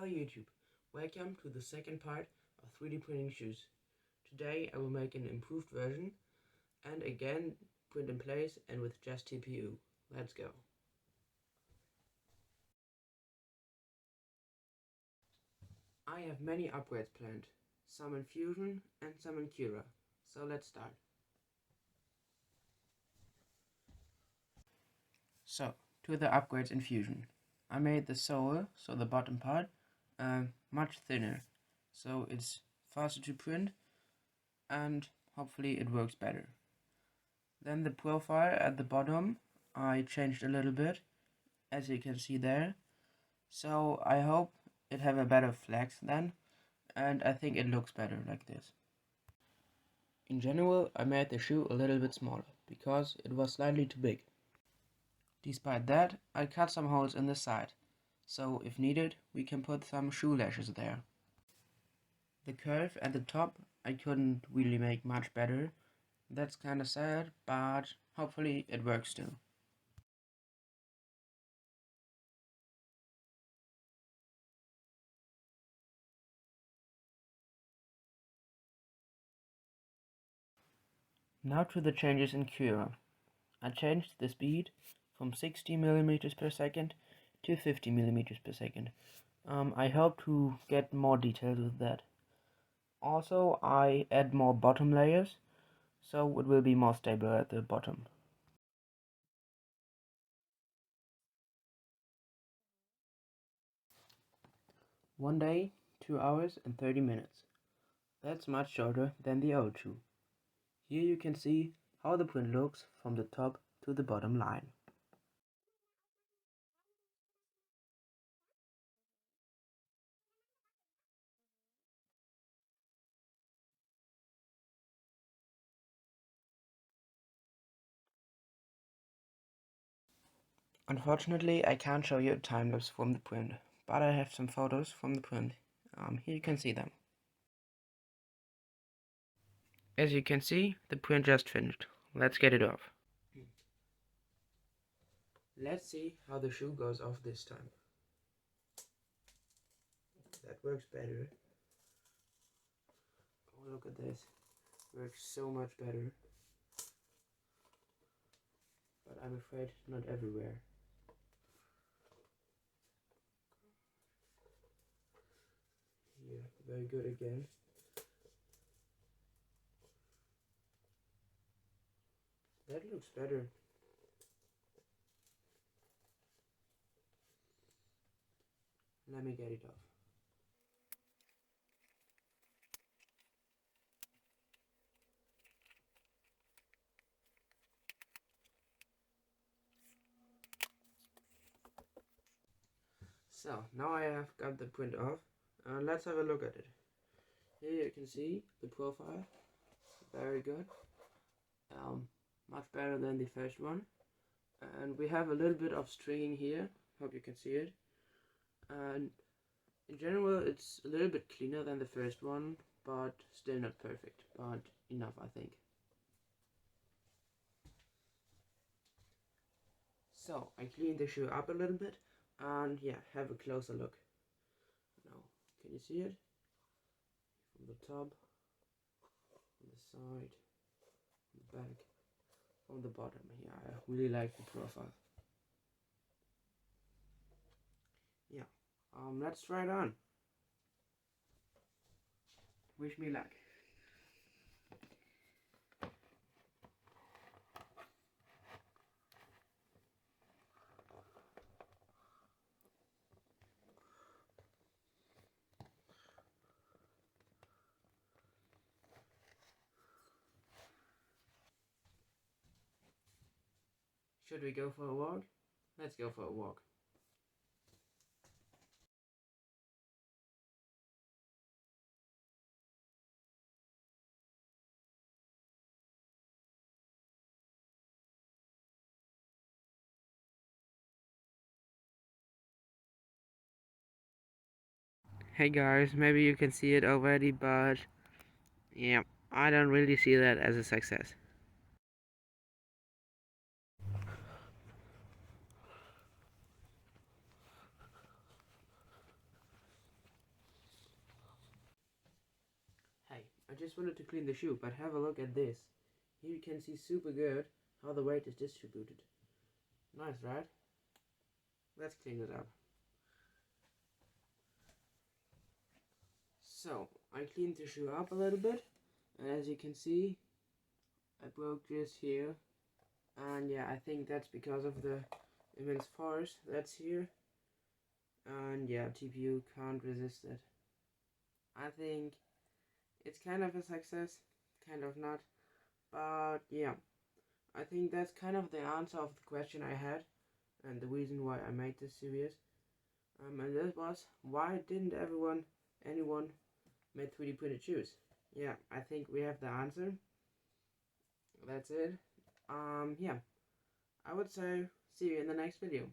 Hello YouTube, welcome to the second part of 3D printing shoes. Today I will make an improved version and again print in place and with just TPU. Let's go. I have many upgrades planned, some in Fusion and some in Cura, so let's start. So, to the upgrades in Fusion. I made the sole, so the bottom part, much thinner, so it's faster to print and hopefully it works better. Then the profile at the bottom I changed a little bit, as you can see there. So I hope it have a better flex then, and I think it looks better like this. In general, I made the shoe a little bit smaller, because it was slightly too big. Despite that, I cut some holes in the side, so if needed, we can put some shoe lashes there. The curve at the top I couldn't really make much better. That's kinda sad, but hopefully it works still. Now to the changes in Cura. I changed the speed from 60 millimeters per second to 50 millimeters per second. I hope to get more details with that. Also, I add more bottom layers, so it will be more stable at the bottom. One day, 2 hours and 30 minutes. That's much shorter than the old shoe. Here you can see how the print looks from the top to the bottom line. Unfortunately, I can't show you a time lapse from the print, but I have some photos from the print. Here you can see them. As you can see, the print just finished. Let's get it off. Let's see how the shoe goes off this time. That works better. Oh, look at this. Works so much better. But I'm afraid not everywhere. Here, very good again. That looks better. Let me get it off. So, now I have got the print off. Let's have a look at it. Here you can see the profile. Very good. Much better than the first one. And we have a little bit of stringing here. Hope you can see it. And in general, it's a little bit cleaner than the first one, but still not perfect. But enough, I think. So, I cleaned the shoe up a little bit, and yeah, have a closer look. Now, can you see it? From the top, on the side, on the back, from the bottom. Yeah, I really like the profile. Yeah, let's try it on. Wish me luck. Should we go for a walk? Let's go for a walk. Hey guys, maybe you can see it already, but yeah, I don't really see that as a success. I just wanted to clean the shoe, but have a look at this. Here you can see super good how the weight is distributed. Nice, right? Let's clean it up. So, I cleaned the shoe up a little bit, and as you can see, I broke this here, and yeah, I think that's because of the immense force that's here, and yeah, TPU can't resist it. I think it's kind of a success, kind of not, but yeah, I think that's kind of the answer of the question I had, and the reason why I made this series. And this was, why didn't anyone made 3D printed shoes? Yeah, I think we have the answer. That's it. Yeah, I would say see you in the next video.